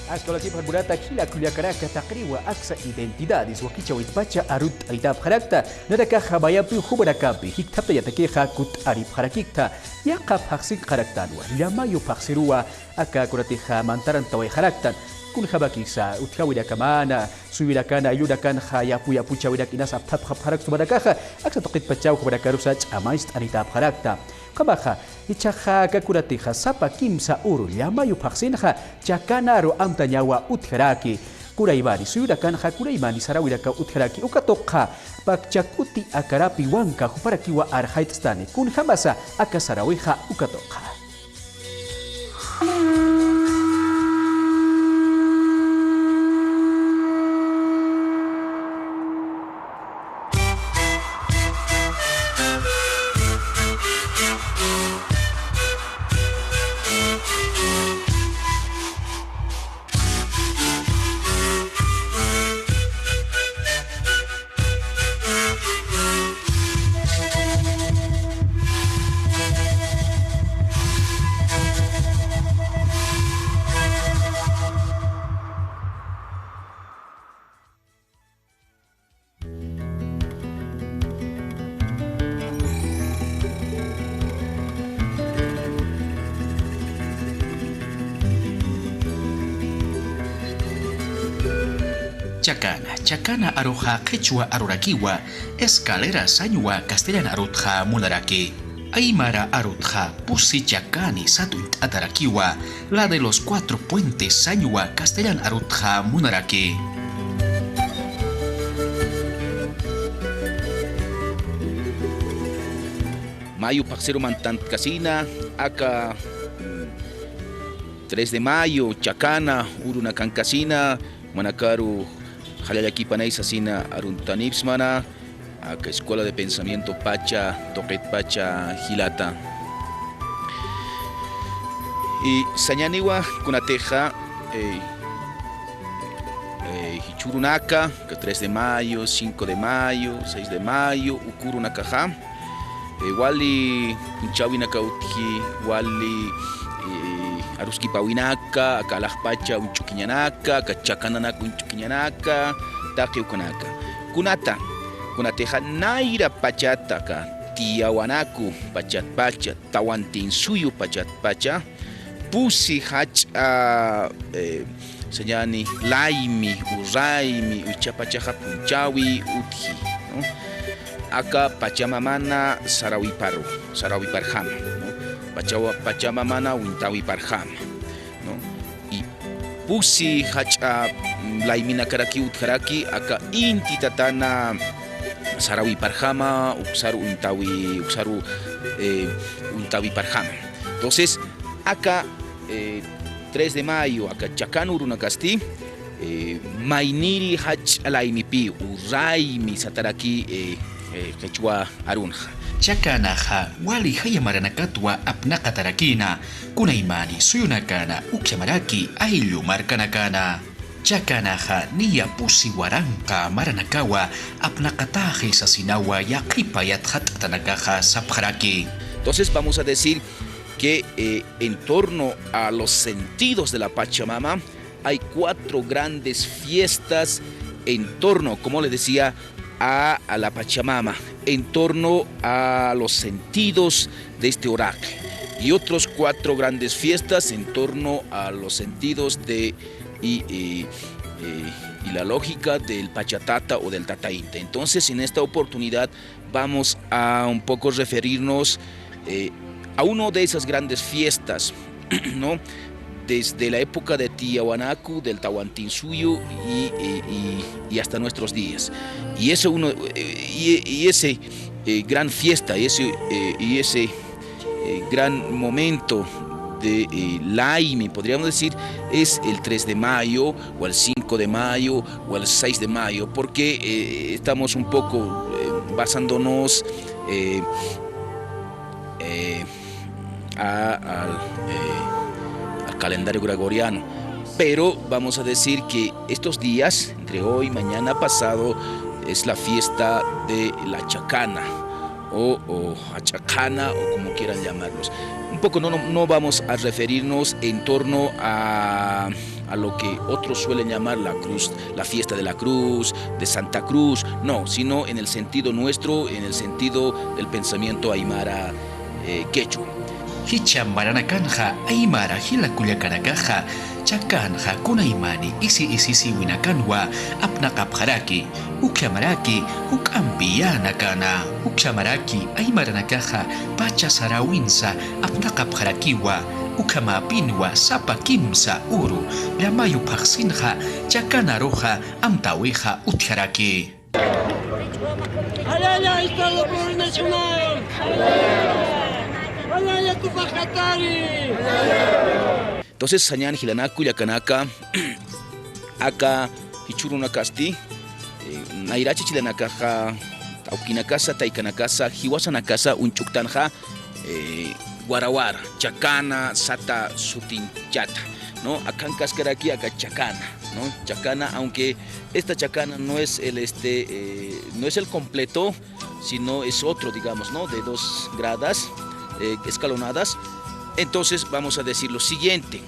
Ascolati Burata Kila Kuliakaraka Takriwa Aksa Identidades Wakicha Witpacha Arut Aitab Harakta Nadaka Habayapi Hubarakapi Hiktapta Yatakeha Kut Arif Harakikta Yakap Haksik Haraktanwa Yamayo Paksirua Aka Kuratiha Mantaran Tawai Haraktan kun habakisa utkawida kamana suwidakana ayudakan hayapu pucawidak inas aptap harak subadakaha aksa toqit pacau kepada karusach amais anita harakta kabaha ichaha kakuratiha sapa kimsa urul yamayu paksinha jakana ro amta nyawa utheraki kuraibani suwidakana kuraibani sarawidaka utheraki ukatokha pakcakuti akarapi wanka huparakiwa arhaitstani kun hamasa akasarawiha ukatokha. Chacana aroja quechua arorakiwa, escalera sañua castellana arutja munaraki. Aymara arutja pusi chacani satuit atarakiwa, la de los 4 puentes sañua castellana arutja munaraki. Mayo Paxero Mantant Casina, acá 3 de mayo, Chacana, Urunacan Casina, Manakaru, Jalayaki Panay Sasina, Aruntanipsmana, acá Escuela de Pensamiento Pacha, Toquet Pacha, Gilata. Y Sañaniwa, Kunateja, Hichurunaka, 3 de mayo, 5 de mayo, 6 de mayo, Ukurunakaja, Wali, Punchawinaka Utki, Wali, Aruski Pawinaka, Akalahpacha, Unchuquiñanaca, Cachacananaca, Unchuquiñanaca, Taquiucanaca. Kunata, Kunateja Naira Pachataka, Tiawanaku, Pachat Pacha, Tawantinsuyu Pachat Pacha, Pusi Hach, Señani, Laimi, Uraimi, Uchapachaja Punchawi, Utki, ¿no? Acá Pachamamana, Sarawiparu, Sarawiparham. Pachamamana Wintawi Parham, ¿no? Y Pusi Hacha Laimina Karaki Utkaraki, acá Inti Tatana Sarawi Parhama, Upsaru Untawi, Upsaru Untawi Parhama. Entonces, acá 3 de mayo, acá Chacano Urunacasti, Mainiri Hach Laimipi, Uraimi Sataraki, Quechua Arunja. Chacanaja, wali hayamaranakatwa apnakatarakina, kunaimani suyunakana ukyamaraki ayllu markanakana. Chacanaja niya pusi waranka maranakawa apnakataje sasinawa yaqipayat hatanakaja sapjaraki. Entonces vamos a decir que en torno a los sentidos de la Pachamama hay 4 grandes fiestas en torno, como le decía, a la Pachamama, en torno a los sentidos de este oráculo, y otros 4 grandes fiestas en torno a los sentidos de y la lógica del Pachatata o del Tataínta. Entonces, en esta oportunidad vamos a un poco referirnos a una de esas grandes fiestas, ¿no? Desde la época de Tiahuanacu, del Tahuantinsuyo y hasta nuestros días. Y ese gran fiesta, y ese gran momento de Laimi, podríamos decir, es el 3 de mayo, o el 5 de mayo, o el 6 de mayo, porque estamos un poco basándonos al calendario gregoriano, pero vamos a decir que estos días, entre hoy, mañana, pasado, es la fiesta de la Chacana o Achacana, o como quieran llamarlos. Un poco no vamos a referirnos en torno a a lo que otros suelen llamar la cruz, la fiesta de la cruz, de Santa Cruz, no, sino en el sentido nuestro, en el sentido del pensamiento aymara quechua. Hichambaranakanja aymara hilakullakanakaja chakanja kunaymani isi winakanwa apnaqapjaraki uklamaraki ukampiyanakana uklamaraki aymaranakaja pacha sarawinsa apnaqapjarakiwa ukamapinwa sapa kimsa uru llamayu paqsinja chakana roja amtaweja utjaraki. ¡Alaya, Estado Plurinacional! ¡Alaya, Tupacatari! Entonces, Sañan Hilanaku Yakanaka, Aka Hichurunakasti, Nairachi Chilanakaja, Taukinakasa, Taikanakasa, Hiwasanakasa, Unchuktanja, Guarawara, Chacana, Sata Sutinchata, ¿no? Acá en Cascaraki, acá Chacana, ¿no? Chacana, aunque esta chacana no es no es el completo, sino es otro, digamos, ¿no? De 2 gradas escalonadas. Entonces vamos a decir lo siguiente.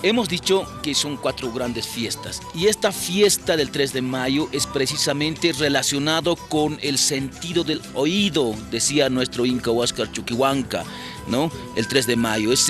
Hemos dicho que son 4 grandes fiestas y esta fiesta del 3 de mayo es precisamente relacionado con el sentido del oído, decía nuestro Inca Huáscar Chuquihuanca, ¿no? El 3 de mayo es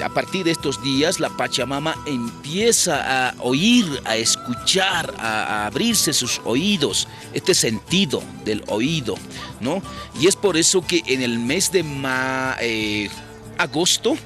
a partir de estos días la Pachamama empieza a oír, a escuchar, a abrirse sus oídos, este sentido del oído, ¿no? Y es por eso que en el mes de agosto,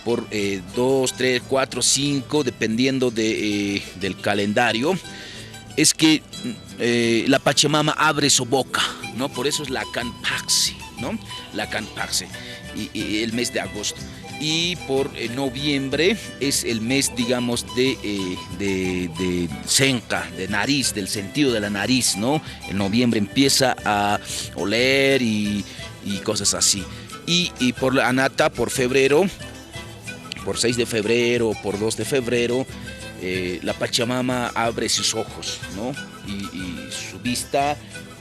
por 2, 3, 4, 5, dependiendo del calendario, es que la Pachamama abre su boca, ¿no? Por eso es la Canpaxi, ¿no? La Canpaxi, y el mes de agosto. Y por noviembre es el mes, digamos, de senca, de nariz, del sentido de la nariz, ¿no? En noviembre empieza a oler y cosas así. Y por la Anata, por febrero, por 6 de febrero, por 2 de febrero, la Pachamama abre sus ojos, ¿no? Y su vista,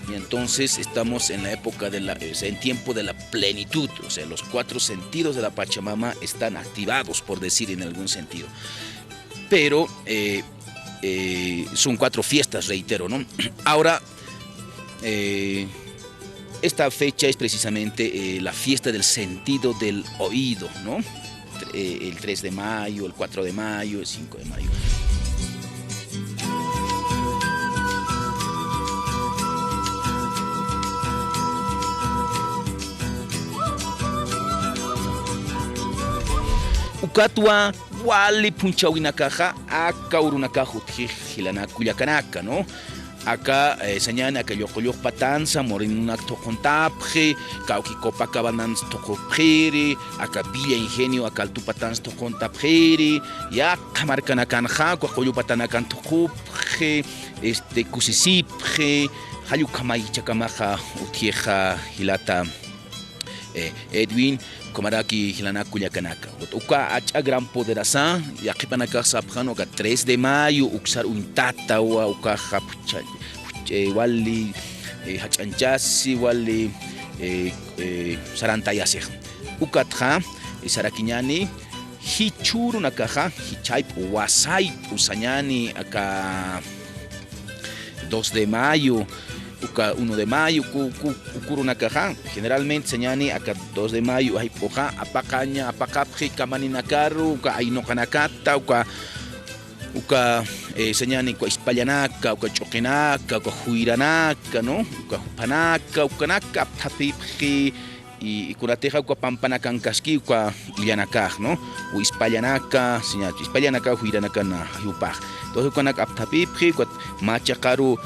y entonces estamos en la época en tiempo de la plenitud, o sea, los 4 sentidos de la Pachamama están activados, por decir en algún sentido. Pero son 4 fiestas, reitero, ¿no? Ahora, esta fecha es precisamente la fiesta del sentido del oído, ¿no? El 3 de mayo, el 4 de mayo, el 5 de mayo. Ukatua wali punchawinakaja aka urunakaja hilanakullakanaka, ¿no? Acá señala acá yokoyok patanza morinunak tocontapje kauki copacabana tocopjere acá villa ingenio acá tu patans tocontapjere ya camarcanacanja cocoyo patanacan tocopje cusisipje hayu kamaicha kamaja utieja hilata Edwin Comaraki Hilanakullakanaka. Uka a gran poderosa, y aquí para acá sapjano que 3 de mayo, uxar un tata o uka wali hachanchasi wali sarantayase. Ukatja sarakiñani hichuru nakaja hichayp wasay usañani acá 2 de mayo. 1 de mayo, Ukurunakaja, generalmente señani acá 2 de mayo, hay poja, apacaña, apacapje, camaninakaru, ainokanakata, señani ispallanaka, choquenaca, huiranaka, ¿no? Panaka, ukanaka, tapipje, y curateja, pampanakan casqui, illanakaj, ¿no? O ispallanaka, señal, ispallanaka, huiranaka, yupaj. Entonces, cuando aptapipje, machakaru,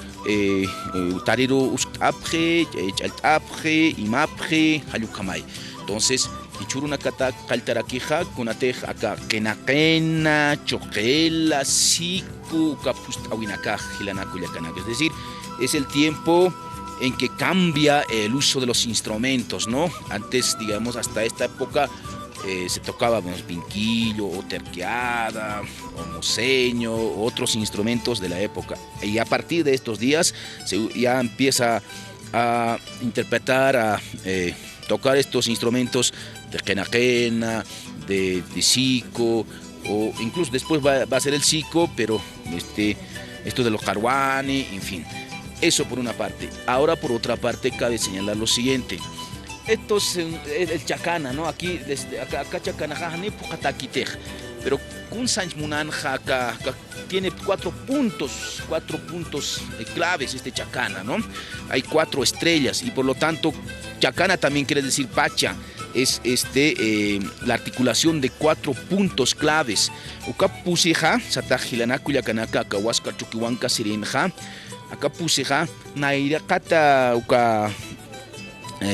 tariru ustapje, chaltapje, imapje, hayukamay. Entonces, ichuruna kata kaltarakija, kunateja acá, kenakena, choquela, siku, kapustawinaka, hilanakullakanaka. Es decir, es el tiempo en que cambia el uso de los instrumentos, ¿no? Antes, digamos, hasta esta época, se tocaba vinquillo o terqueada o moseño o otros instrumentos de la época, y a partir de estos días ya empieza a interpretar, a tocar estos instrumentos de quenaquena, de Sico, o incluso después va a ser el Sico, pero esto de los Caruani, en fin. Eso por una parte. Ahora por otra parte cabe señalar lo siguiente. Esto es el Chacana, ¿no? Aquí, desde acá Chacana, pero Kun Sanch Munanja acá tiene 4 puntos claves este Chacana, ¿no? Hay 4 estrellas y por lo tanto Chacana también quiere decir Pacha. Es la articulación de 4 puntos claves. Uka pusija, satajilana kuyakanaka, kawaska chukiwanka sirinja. Acá pusija, naira kata uka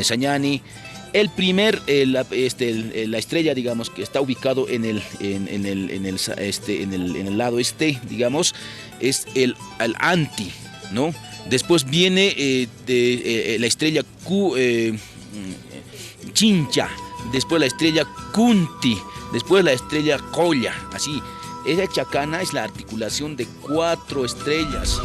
sañani. El primer, la estrella, digamos, que está ubicado en el lado digamos, es el Anti, ¿no? Después viene la estrella Chincha, después la estrella Kunti, después la estrella Colla, así. Esa Chacana es la articulación de 4 estrellas.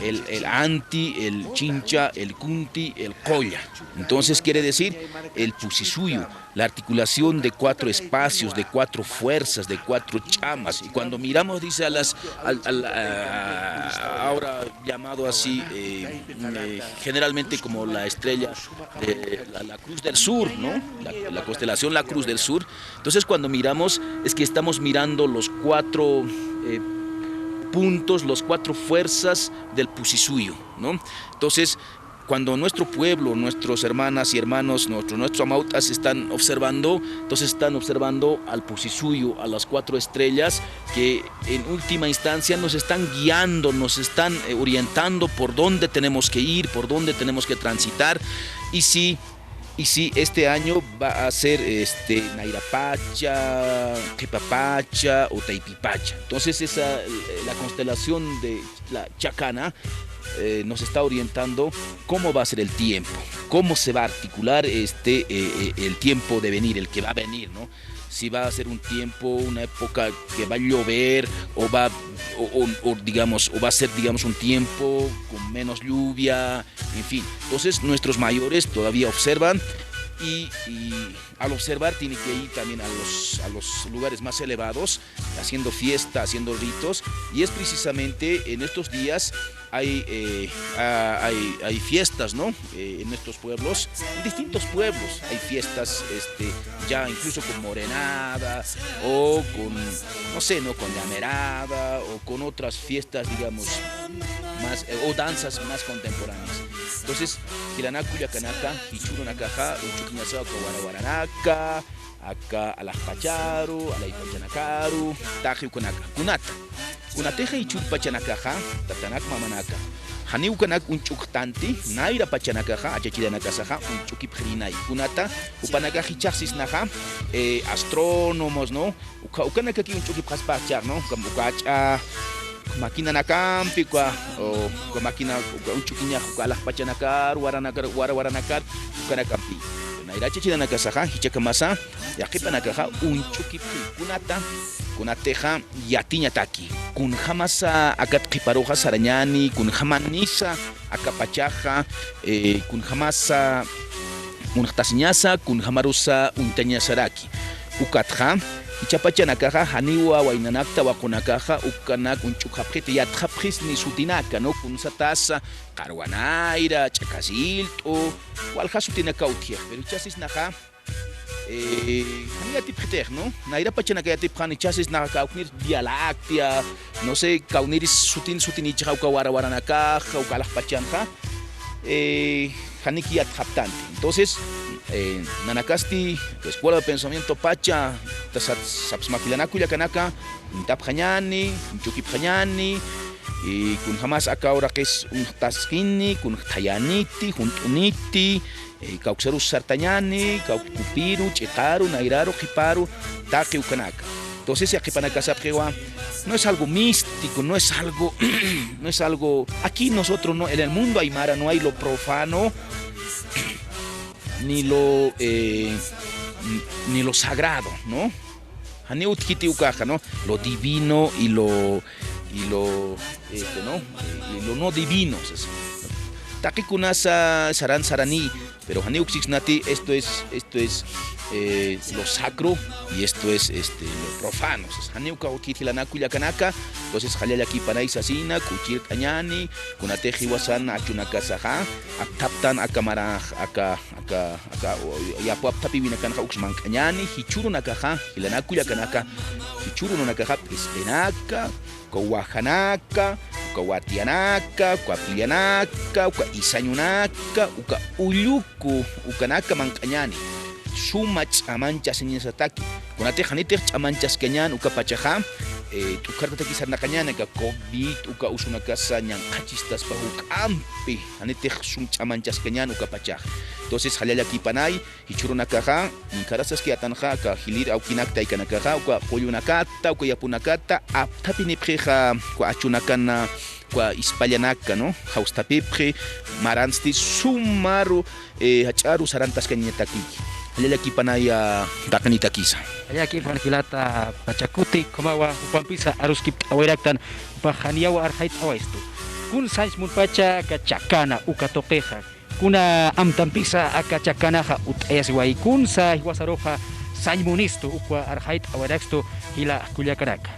El Anti, el Chincha, el Kunti, el Colla. Entonces quiere decir el Pusisuyo, la articulación de 4 espacios, de 4 fuerzas, de 4 chamas. Y cuando miramos, dice ahora llamado así, generalmente como la estrella, la Cruz del Sur, ¿no? La constelación La Cruz del Sur. Entonces cuando miramos es que estamos mirando los 4 puntos, los 4 fuerzas del Pusisuyo, ¿no? Entonces, cuando nuestro pueblo, nuestros hermanas y hermanos, nuestros amautas están observando, entonces están observando al Pusisuyo, a las 4 estrellas que en última instancia nos están guiando, nos están orientando por dónde tenemos que ir, por dónde tenemos que transitar. Y si este año va a ser Nairapacha, Quipapacha o Taipipacha. Entonces la constelación de la Chacana nos está orientando cómo va a ser el tiempo, cómo se va a articular el tiempo de venir, el que va a venir, ¿no? Si va a ser un tiempo, una época que va a llover o va a ser, digamos, un tiempo con menos lluvia, en fin. Entonces nuestros mayores todavía observan y al observar tienen que ir también a los lugares más elevados, haciendo fiesta, haciendo ritos, y es precisamente en estos días hay fiestas, ¿no? En estos pueblos, en distintos pueblos hay fiestas, ya incluso con morenada o con, no sé, ¿no? Con llamerada o con otras fiestas, digamos, más, o danzas más contemporáneas. Entonces, Hilanaku Yakanaka, Hichurunakaja, Uchukiñasawa Kawaranaka, acá a las Pacharu, a la Ipachanakaru, Tajiukanaka, Kunata. Kunateja y Churpachanakaja, Tatanak Mamanaka. Haniukanak un chuktanti, Naira Pachanakaja, Achachidanakasaja, un chukiprinai. Kunata, Upanaka Hichasis Naja, astrónomos, ¿no? Ukanaka aquí un chukipaspachar, ¿no? Kambukacha. Máquina nakampi o máquina un chuquiña las pachanakar guaraguaranakar ukanakampi nairache chidanakasaja hichakamasa yaqipanakaja un chukipi kunateja yatiña taki kun jamasa akat qiparuja sarañani kun jamanisa akapachaja kun jamasa un tasiñasa kun jamarusa un tañasaraki ukatja Ichapachanakaja, Haniwa, Wainanakta, Wakunakaja, Ukanak, Unchukapjete, Yatjapjis, ni Sutinaka, ¿no? Con Satasa, Caruanaira, Chacasilto, Walhasutinakautia, pero Chasis Naja, Haniyatipjeter, ¿no? Naira Pachanaka Yatipjan, Chasis Naja, Kauknir, Vía Láctea, no sé, Kauniris Sutinichja, Ukawaranakaja, Ukalajpachanja, Haniki Yatjaptante. Entonces, Nanacasti, Escuela de Pensamiento Pacha, Sapsmaquilanaku Yakanaka, Tapjañani, Chukipjañani, y kun jamás acá ahora que es un Taskini, kun Tayaniti, Juntuniti, Cauxerus Sartañani, Caucupiru, Chekaru, Nairaru, Jiparu, Take Ukanaka. Entonces, Yakipanaka Sapjewa no es algo místico, no es algo. Aquí nosotros, no, en el mundo aymara no hay lo profano. Ni lo sagrado, ¿no? ¿no? Lo divino y lo no divino. taqikunasa saran sarani, pero haniuxixnati esto es lo sacro y esto es lo profano. Haniuka okitilanaka yakanaka, entonces jalala aquí panay sasina, kuchir kañani, kunateji wasan achunakasaja, aptaptan akamara aka yapuaptapi winakanaka uxman kañani, hichuru nakaja, hilanaku yakanaka, hichuru no nakaja, espenaka, Kowajanaka, Kowatianaka, Kuapilianaka, Uka Isañunaka, Uka Uyuku, Ukanaka Mancañani, Sumach Amanchas Señasataki, Kunate Hanitech Amanchas Cañan, Uka Pachaja, Tukartaki Sarnacañana, COVID, Uka Usunacasa, Ñancachistas, Pahukampi, Hanitech Sumch Amanchas Cañan, Uka Pachaja. Entonces, Halayaki Panay, Hichurunakaja, Nicarasas que atanja, Hilir Aukinakta y Kanakaja, Uka Poyunakata, Uka Yapunakata, Aptapinipreja, Achunakana, Ispallanaka, ¿no? Haustapipre, Maransti, Sumaru, Hacharu, Sarantas Cañetaki. Halayaki Panay, Takanitakisa. Halayaki Panquilata, Pachacuti, Comawa, Upampisa, Aruskip, Awiraktan, Pajaniawa Arhait Awaistu. Kun Sais Munpacha, Kachakana, Ukatopeja. Kuna amtampisa akachakanaja utayasway kun sa hiwasaroja sañmunisto ukwa arjait awaraksto hila kullakaraka.